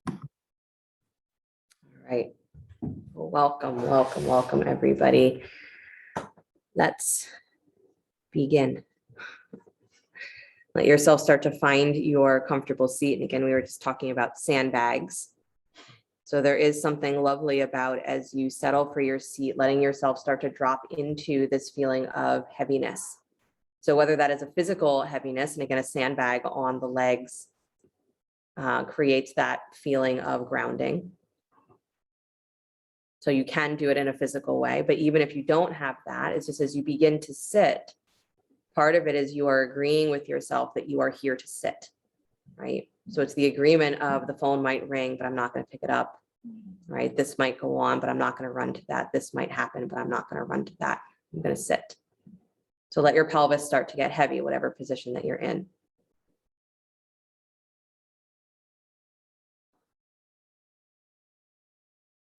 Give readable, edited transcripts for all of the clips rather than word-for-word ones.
All right. Well, welcome, welcome, welcome, everybody. Let's begin. Let yourself start to find your comfortable seat. And again, we were just talking about sandbags. So there is something lovely about, as you settle for your seat, letting yourself start to drop into this feeling of heaviness. So whether that is a physical heaviness, and again, a sandbag on the legs creates that feeling of grounding. So you can do it in a physical way, but even if you don't have that, it's just as you begin to sit, part of it is you are agreeing with yourself that you are here to sit, right? So it's the agreement of the phone might ring, but I'm not going to pick it up, right? This might go on, but I'm not going to run to that. This might happen, but I'm not going to run to that. I'm going to sit. So let your pelvis start to get heavy, whatever position that you're in.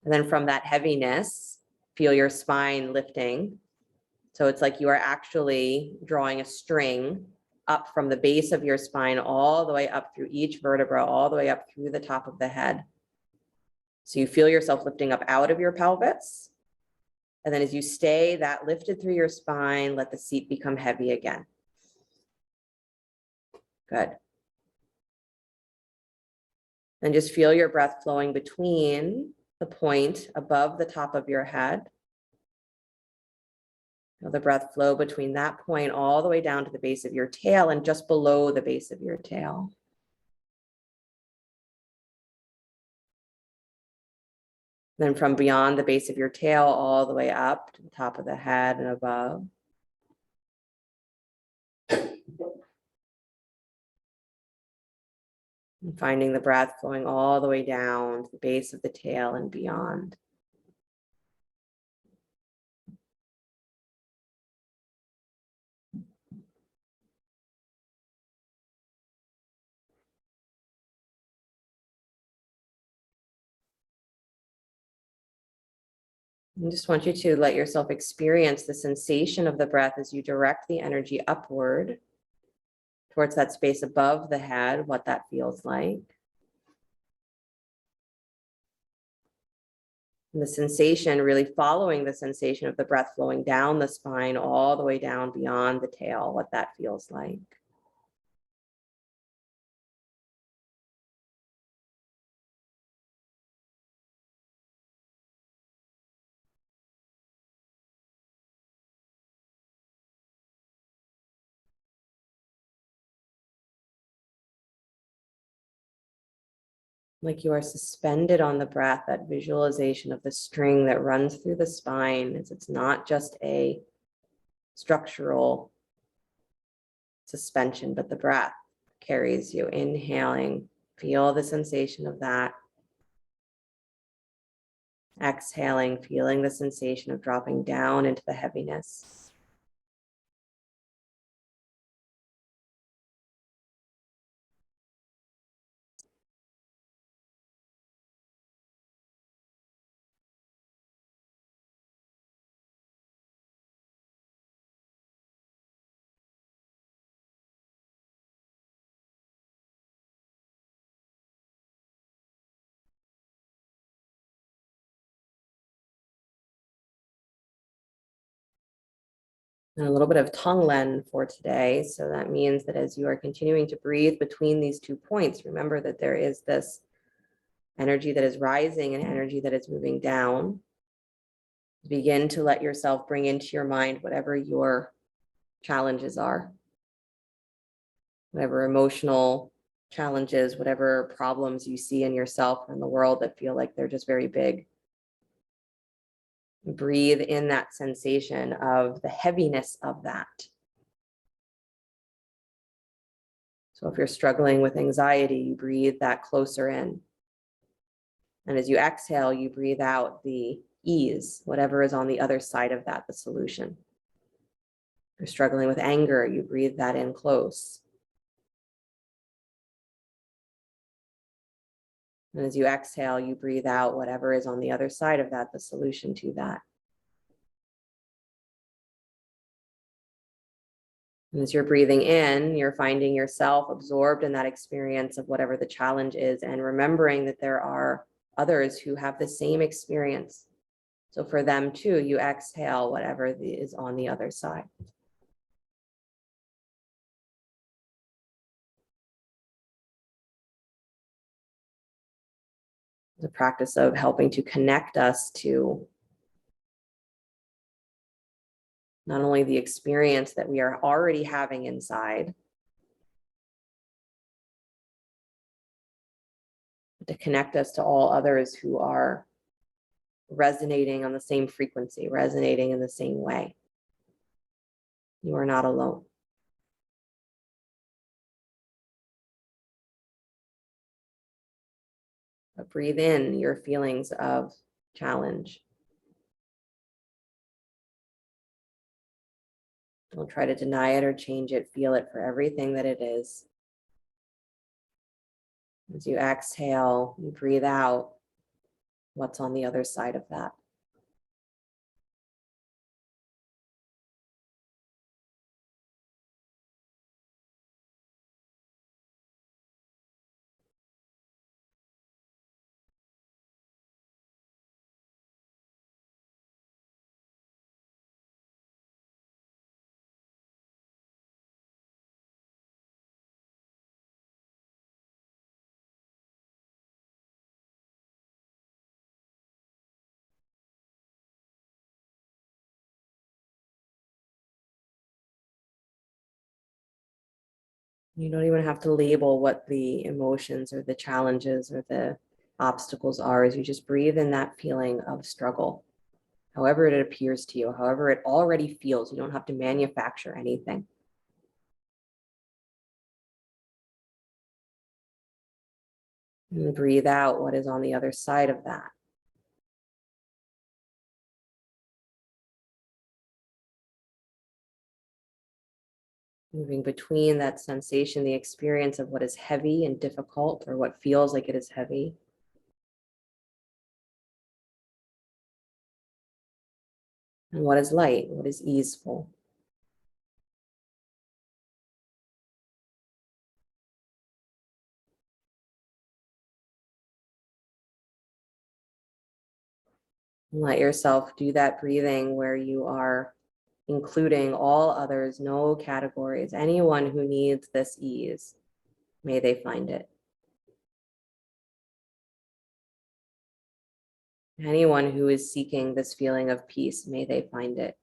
And then from that heaviness, feel your spine lifting. So it's like you are actually drawing a string up from the base of your spine all the way up through each vertebra, all the way up through the top of the head. So you feel yourself lifting up out of your pelvis. And then as you stay that lifted through your spine, let the seat become heavy again. Good. And just feel your breath flowing between the point above the top of your head. Feel the breath flow between that point all the way down to the base of your tail and just below the base of your tail. Then from beyond the base of your tail all the way up to the top of the head and above. And finding the breath flowing all the way down to the base of the tail and beyond. I just want you to let yourself experience the sensation of the breath as you direct the energy upward towards that space above the head, what that feels like. And the sensation, really following the sensation of the breath flowing down the spine, all the way down beyond the tail, what that feels like. Like you are suspended on the breath, that visualization of the string that runs through the spine. It's not just a structural suspension, but the breath carries you. Inhaling, feel the sensation of that. Exhaling, feeling the sensation of dropping down into the heaviness. And a little bit of Tonglen for today. So that means that as you are continuing to breathe between these 2 points, remember that there is this energy that is rising and energy that is moving down. Begin to let yourself bring into your mind whatever your challenges are, whatever emotional challenges, whatever problems you see in yourself or in the world that feel like they're just very big. Breathe in that sensation of the heaviness of that. So if you're struggling with anxiety, you breathe that closer in. And as you exhale, you breathe out the ease, whatever is on the other side of that, the solution. If you're struggling with anger, you breathe that in close. And as you exhale, you breathe out whatever is on the other side of that, the solution to that. And as you're breathing in, you're finding yourself absorbed in that experience of whatever the challenge is, and remembering that there are others who have the same experience. So for them too, you exhale whatever is on the other side. The practice of helping to connect us to not only the experience that we are already having inside, but to connect us to all others who are resonating on the same frequency, resonating in the same way. You are not alone. But breathe in your feelings of challenge. Don't try to deny it or change it. Feel it for everything that it is. As you exhale, you breathe out what's on the other side of that. You don't even have to label what the emotions or the challenges or the obstacles are, as you just breathe in that feeling of struggle, however it appears to you, however it already feels. You don't have to manufacture anything. And breathe out what is on the other side of that. Moving between that sensation, the experience of what is heavy and difficult, or what feels like it is heavy, and what is light, what is easeful. And let yourself do that breathing where you are including all others, no categories. Anyone who needs this ease, may they find it. Anyone who is seeking this feeling of peace, may they find it.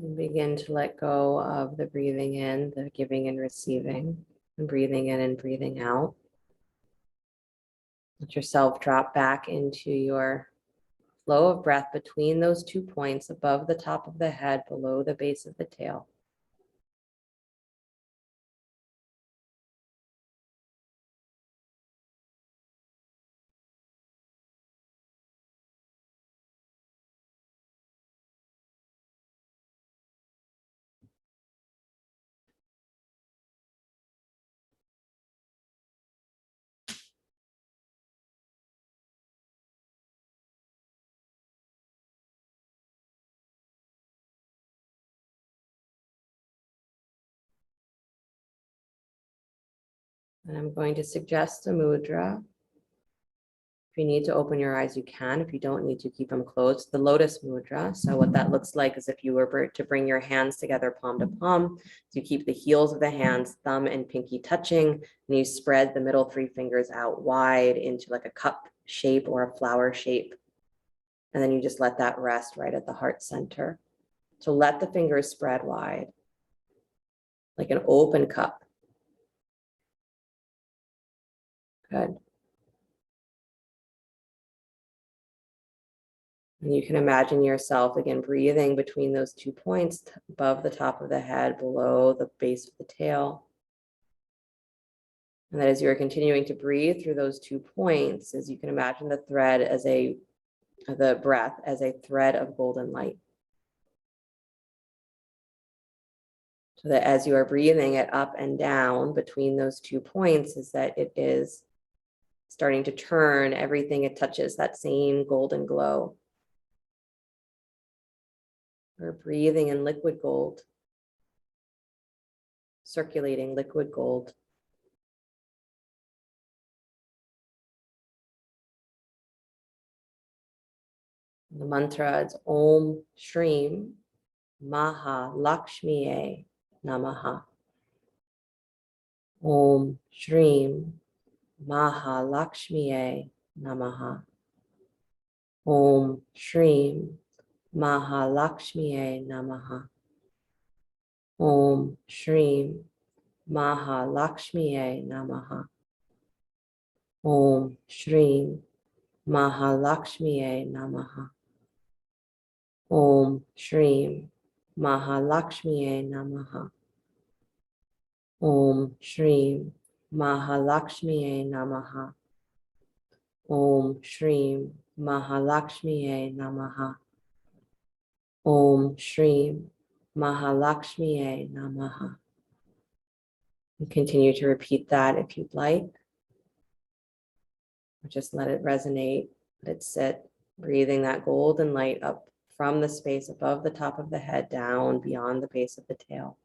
And begin to let go of the breathing in, the giving and receiving, and breathing in and breathing out. Let yourself drop back into your flow of breath between those 2 points, above the top of the head, below the base of the tail. And I'm going to suggest a mudra. If you need to open your eyes, you can. If you don't need to, keep them closed. The Lotus Mudra. So what that looks like is if you were to bring your hands together, palm to palm, so you keep the heels of the hands, thumb and pinky touching, and you spread the middle three fingers out wide into like a cup shape or a flower shape. And then you just let that rest right at the heart center. So let the fingers spread wide, like an open cup. Good. And you can imagine yourself, again, breathing between those 2 points, above the top of the head, below the base of the tail. And that as you're continuing to breathe through those 2 points, as you can imagine the thread as the breath as a thread of golden light. So that as you are breathing it up and down between those 2 points, is that it is starting to turn everything it touches, that same golden glow. We're breathing in liquid gold, circulating liquid gold. The mantra is Om Shreem Maha Lakshmiye Namaha. Om Shreem Maha Lakshmiye Namaha. Om Shreem Maha Lakshmiye Namaha. Om Shreem Maha Lakshmiye Namaha. Om Shreem Maha Lakshmiye Namaha. Om Shreem Maha Lakshmiye Namaha. Om Shreem Maha Lakshmiye Namaha. Om Shreem Maha Lakshmiye Namaha. Om Shreem Maha Lakshmiye Namaha. And continue to repeat that if you'd like. Or just let it resonate, let it sit, breathing that golden light up from the space above the top of the head down beyond the base of the tail.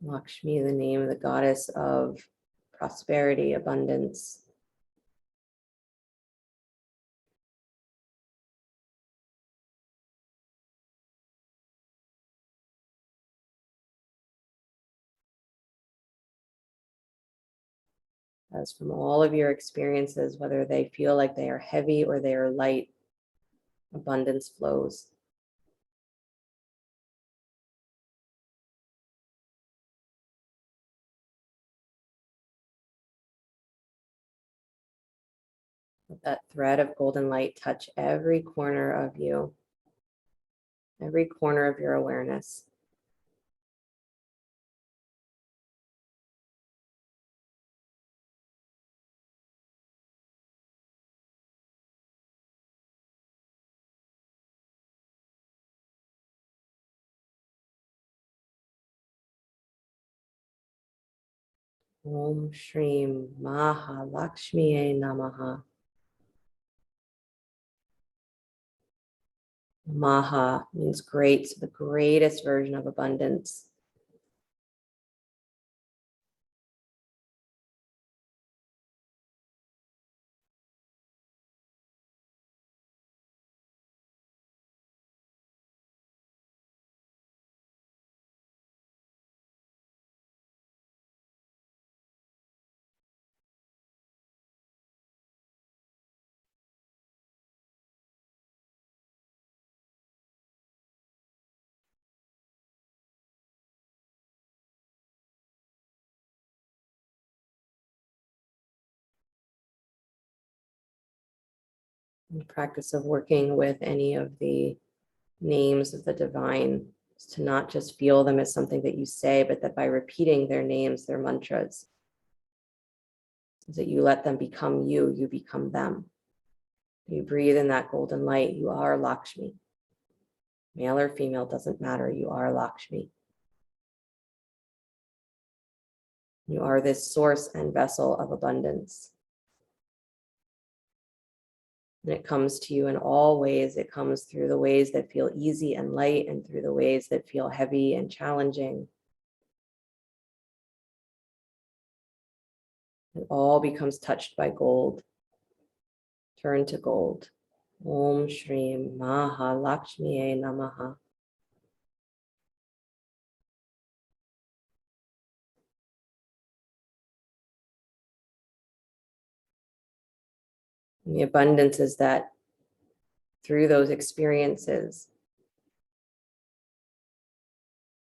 Lakshmi, the name of the goddess of prosperity, abundance. As from all of your experiences, whether they feel like they are heavy or they are light, abundance flows. Let that thread of golden light touch every corner of you, every corner of your awareness. Om Shreem Maha Lakshmiye Namaha. Maha means great, so the greatest version of abundance. The practice of working with any of the names of the divine is to not just feel them as something that you say, but that by repeating their names, their mantras, is that you let them become you, you become them. You breathe in that golden light, you are Lakshmi. Male or female, doesn't matter, you are Lakshmi. You are this source and vessel of abundance. And it comes to you in all ways. It comes through the ways that feel easy and light and through the ways that feel heavy and challenging. It all becomes touched by gold. Turn to gold. Om Shreem Maha Lakshmiye Namaha. And the abundance is that through those experiences,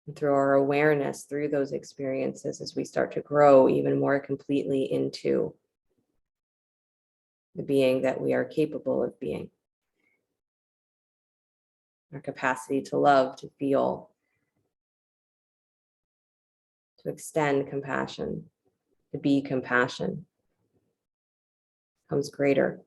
and through our awareness through those experiences, as we start to grow even more completely into the being that we are capable of being. Our capacity to love, to feel, to extend compassion, to be compassion becomes greater.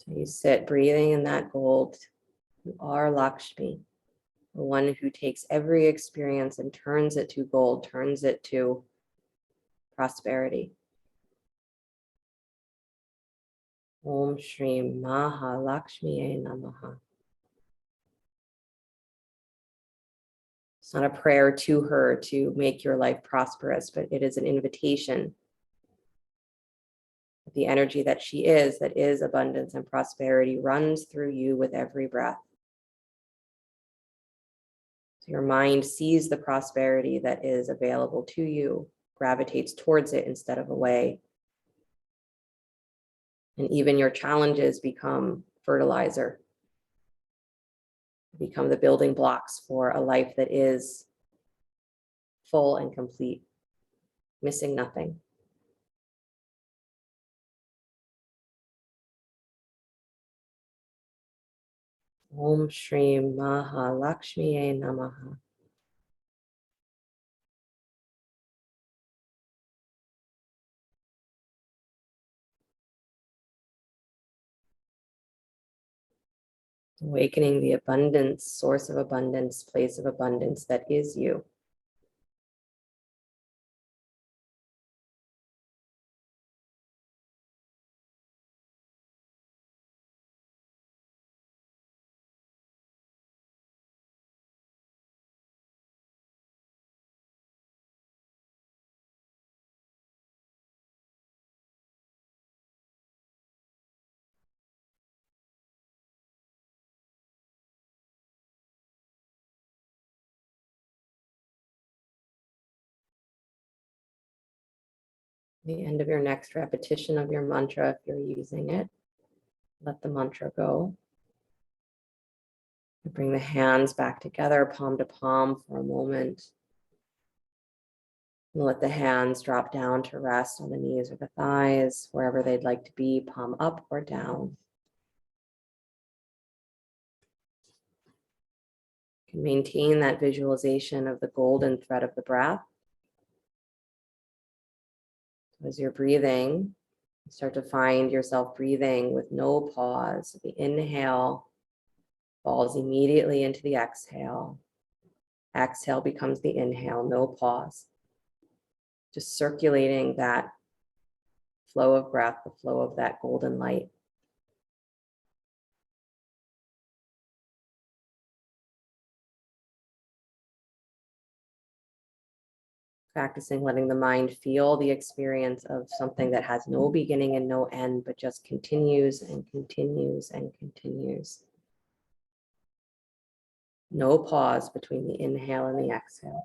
So you sit breathing in that gold. You are Lakshmi, the one who takes every experience and turns it to gold, turns it to prosperity. Om Shreem Maha Lakshmiye Namaha. It's not a prayer to her to make your life prosperous, but it is an invitation. The energy that is abundance and prosperity, runs through you with every breath. So your mind sees the prosperity that is available to you, gravitates towards it instead of away. And even your challenges become fertilizer, become the building blocks for a life that is full and complete, missing nothing. Om Shreem Maha Lakshmiye Namaha. Awakening the abundance, source of abundance, place of abundance that is you. The end of your next repetition of your mantra, if you're using it, let the mantra go. Bring the hands back together, palm to palm for a moment. And let the hands drop down to rest on the knees or the thighs, wherever they'd like to be, palm up or down. You can maintain that visualization of the golden thread of the breath. As you're breathing, you start to find yourself breathing with no pause. The inhale falls immediately into the exhale. Exhale becomes the inhale, no pause. Just circulating that flow of breath, the flow of that golden light. Practicing letting the mind feel the experience of something that has no beginning and no end, but just continues and continues and continues. No pause between the inhale and the exhale.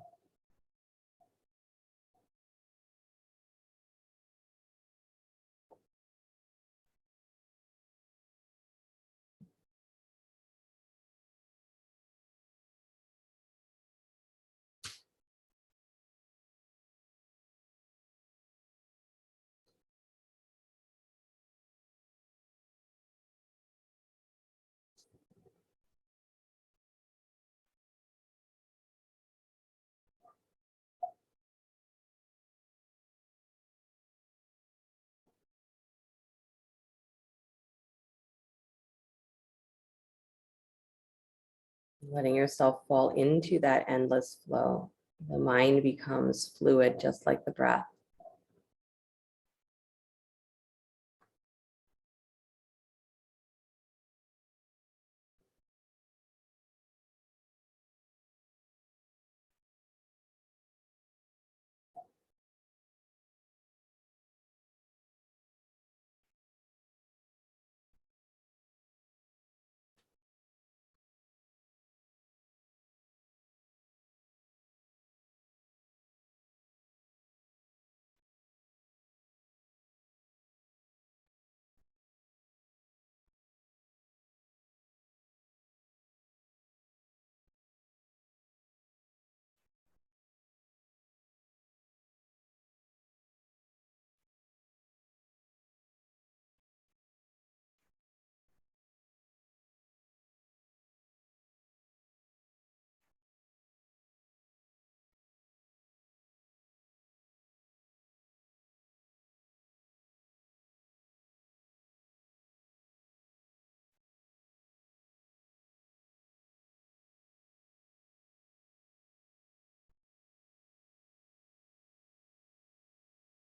Letting yourself fall into that endless flow. The mind becomes fluid, just like the breath.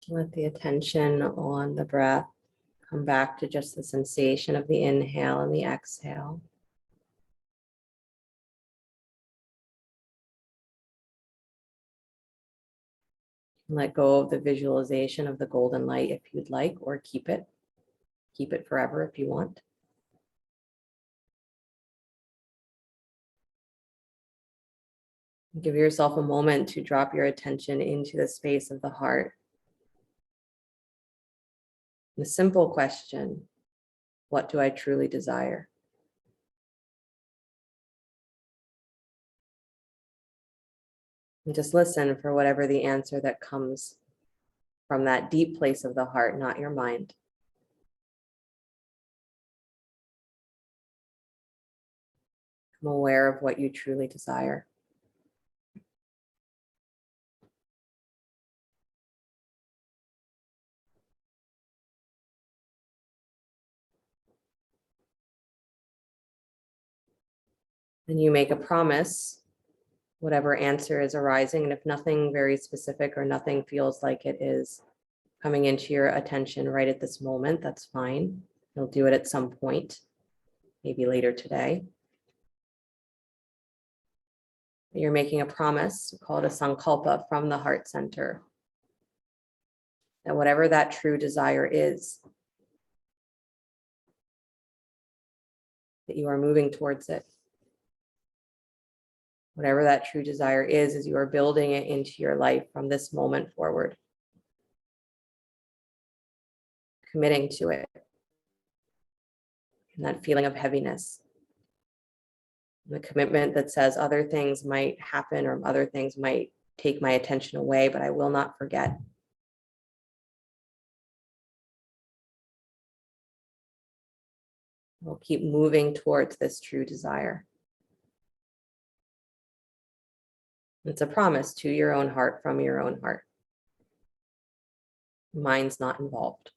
Let the attention on the breath come back to just the sensation of the inhale and the exhale. Let go of the visualization of the golden light if you'd like, or keep it. Keep it forever if you want. Give yourself a moment to drop your attention into the space of the heart. The simple question, what do I truly desire? And just listen for whatever the answer that comes from that deep place of the heart, not your mind. I'm aware of what you truly desire. And you make a promise, whatever answer is arising. And if nothing very specific or nothing feels like it is coming into your attention right at this moment, that's fine. You'll do it at some point, maybe later today. You're making a promise, call it a Sankalpa, from the heart center, that whatever that true desire is, that you are moving towards it. Whatever that true desire is you are building it into your life from this moment forward. Committing to it. And that feeling of heaviness. The commitment that says other things might happen or other things might take my attention away, but I will not forget. We'll keep moving towards this true desire. It's a promise to your own heart from your own heart. Mind's not involved.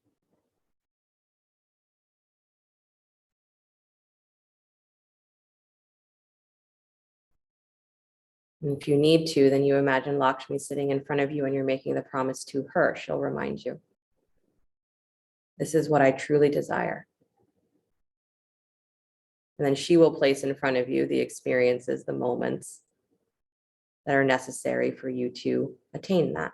And if you need to, then you imagine Lakshmi sitting in front of you and you're making the promise to her. She'll remind you. This is what I truly desire. And then she will place in front of you the experiences, the moments that are necessary for you to attain that.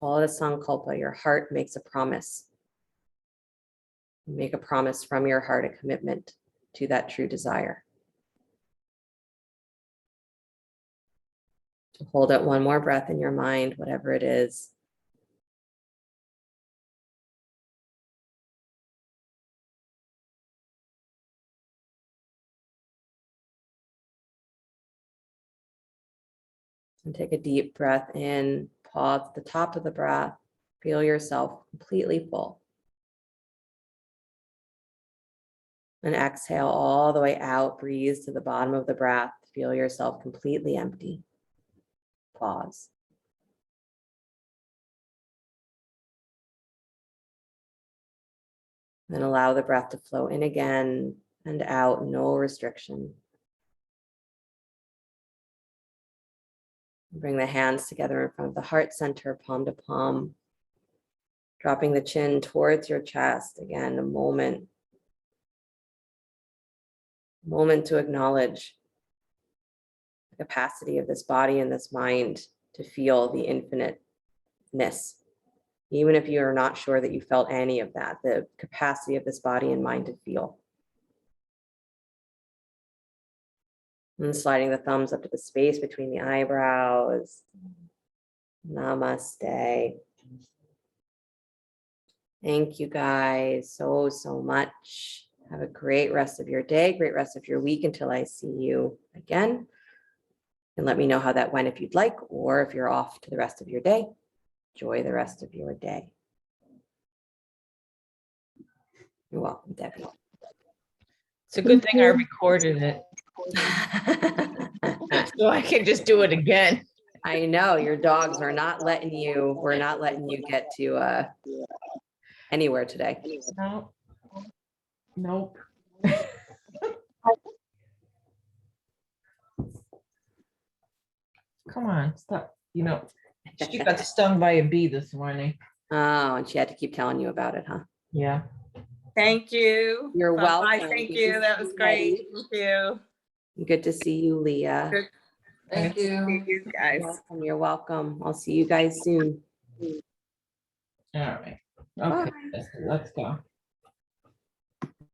Call it a Sankalpa. Your heart makes a promise. You make a promise from your heart, a commitment to that true desire. To hold it one more breath in your mind, whatever it is. And take a deep breath in, pause at the top of the breath, feel yourself completely full. And exhale all the way out, breathe to the bottom of the breath, feel yourself completely empty. Pause. And allow the breath to flow in again and out, no restriction. Bring the hands together in front of the heart center, palm to palm. Dropping the chin towards your chest. Again, a moment to acknowledge the capacity of this body and this mind to feel the infiniteness. Even if you are not sure that you felt any of that, the capacity of this body and mind to feel. And sliding the thumbs up to the space between the eyebrows. Namaste. Thank you guys so much. Have a great rest of your day, great rest of your week until I see you again. And let me know how that went if you'd like, or if you're off to the rest of your day. Enjoy the rest of your day. You're welcome, Debbie. It's a good thing I recorded it. So I can just do it again. I know your dogs are not letting you, we're not letting you get to anywhere today. No. Nope. Come on, stop. You know, she got stung by a bee this morning. Oh, and she had to keep telling you about it, huh? Yeah. Thank you. You're welcome. Thank you. That was great. Thank you. Good to see you, Leah. Good. Thank Thank you guys. You're welcome. I'll see you guys soon. All right. Okay, let's go.